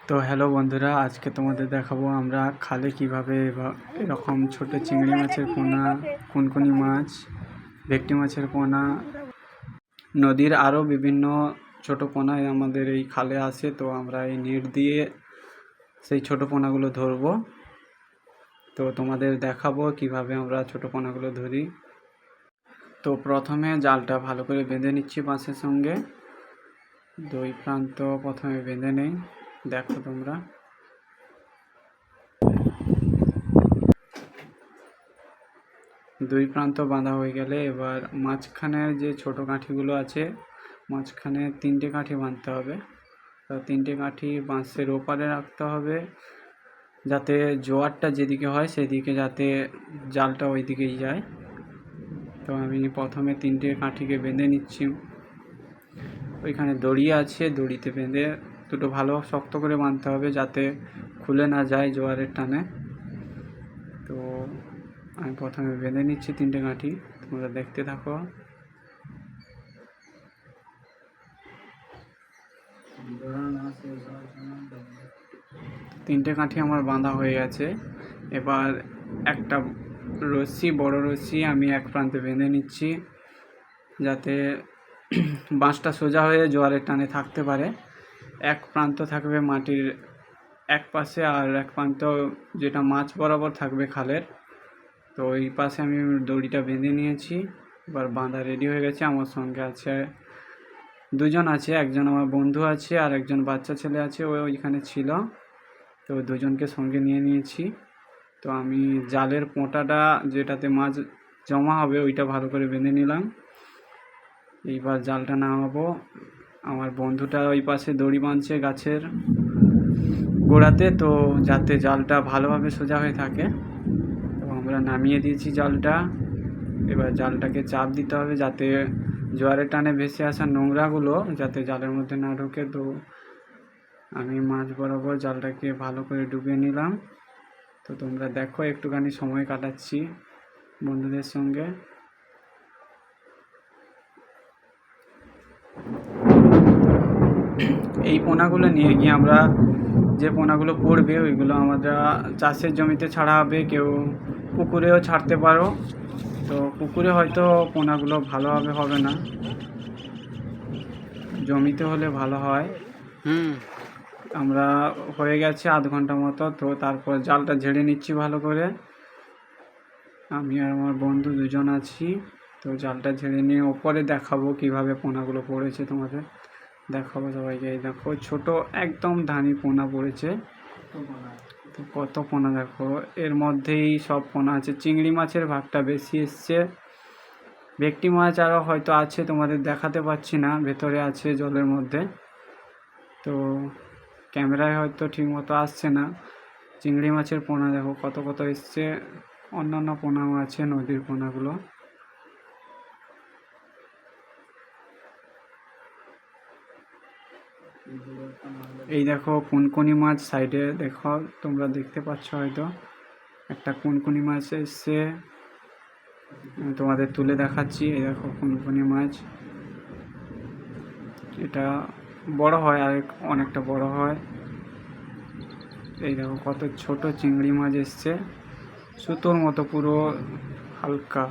তো হ্যালো বন্ধুরা, আজকে তোমাদের দেখাবো আমরা খালে কিভাবে এরকম ছোট চিংড়ি মাছের পোনা, কুনকুনি মাছ, ভেটকি মাছের পোনা, নদীর আরও বিভিন্ন ছোট পোনা আমাদের এই খালে আসে। তো আমরা এই নেট দিয়ে সেই ছোট পোনাগুলো ধরবো। তো তোমাদের দেখাবো কিভাবে আমরা ছোট পোনাগুলো ধরি। তো প্রথমে জালটা ভালো করে বেঁধে নিচ্ছি বাঁশের সঙ্গে। দুই প্রান্ত প্রথমে বেঁধে নেই, দেখো তোমরা। দুই প্রান্ত বাঁধা হয়ে গেলে এবার মাঝখানে যে ছোট কাঠিগুলো আছে, মাঝখানে 3টে কাঠি বাঁধতে হবে। তো 3টে কাঠি বাঁশের ওপারে রাখতে হবে, যাতে জোয়ারটা যেদিকে হয় সেদিকে যাতে জালটা ওই দিকেই যায়। তো আমি প্রথমে 3টে কাঠিকে বেঁধে নিচ্ছি। ওইখানে দড়ি আছে, দড়িতে বেঁধে দুটো ভালো শক্ত করে বাঁধতে হবে যাতে খুলে না যায় জোয়ারের টানে। তো আমি প্রথমে বেঁধে নিচ্ছি 3টে কাঠি, তোমরা দেখতে থাকো। তিনটে কাঠি আমার বাঁধা হয়ে গেছে। এবার একটা রশ্মি, বড় রশ্মি আমি এক প্রান্তে বেঁধে নিচ্ছি যাতে বাঁশটা সোজা হয়ে জোয়ারের টানে থাকতে পারে। এক প্রান্ত থাকবে মাটির এক পাশে, আর এক প্রান্ত যেটা মাছ বরাবর থাকবে খালের। তো ওই পাশে আমি দড়িটা বেঁধে নিয়েছি। এবার বাঁধা রেডি হয়ে গেছে। আমার সঙ্গে আছে দুজন আছে, একজন আমার বন্ধু আছে আর একজন বাচ্চা ছেলে আছে, ওইখানে ছিল। তো দুজনকে সঙ্গে নিয়ে নিয়েছি। তো আমি জালের পোঁটাটা যেটাতে মাছ জমা হবে ওইটা ভালো করে বেঁধে নিলাম। এইবার জালটা নামাবো। আমার বন্ধুটা ওই পাশে দড়ি বাঁধছে গাছের গোড়াতে, তো যাতে জালটা ভালোভাবে সোজা হয়ে থাকে। তো আমরা নামিয়ে দিয়েছি জালটা। এবার জালটাকে চাপ দিতে হবে যাতে জোয়ারের টানে ভেসে আসা নোংরাগুলো যাতে জালের মধ্যে না ঢোকে। তো আমি মাছ বরাবর জালটাকে ভালো করে ডুবিয়ে নিলাম। তো তোমরা দেখো, একটুখানি সময় কাটাচ্ছি বন্ধুদের সঙ্গে। এই পোনাগুলো নিয়ে গিয়ে আমরা যে পোনাগুলো পড়বে ওইগুলো আমরা চাষের জমিতে ছাড়া হবে, কেউ পুকুরেও ছাড়তে পারো। তো পুকুরে হয়তো পোনাগুলো ভালোভাবে হবে না, জমিতে হলে ভালো হয়। আমরা হয়ে গেছে আধ ঘন্টা মতো। তো তারপর জালটা ঝেড়ে নিচ্ছি ভালো করে। আমি আর আমার বন্ধু দুজন আছি। তো জালটা ঝেড়ে নিয়ে ওপরে দেখাবো কিভাবে পোনাগুলো পড়েছে, তোমাদের দেখাবো সবাইকে। এই দেখো, ছোট একদম ধানি পোনা পড়েছে। তো কত পোনা দেখো, এর মধ্যেই সব পোনা আছে। চিংড়ি মাছের ভাগটা বেশি এসছে, ভেটকি মাছ আরও হয়তো আছে, তোমাদের দেখাতে পাচ্ছি না, ভেতরে আছে জলের মধ্যে। তো ক্যামেরায় হয়তো ঠিক মতো আসছে না। চিংড়ি মাছের পোনা দেখো কত কত এসছে, অন্যান্য পোনাও আছে, নদীর পোনাগুলো। এই দেখো কুনকুনি মাছ সাইডে দেখো, তোমরা দেখতে পাচ্ছ হয়তো একটা কুনকুনি মাছ এসছে, আমি তোমাদের তুলে দেখাচ্ছি। এই দেখো কুনকুনি মাছ, এটা বড় হয় আর অনেকটা বড় হয়। এই দেখো কত ছোট চিংড়ি মাছ এসছে, সুতোর মতো পুরো হালকা।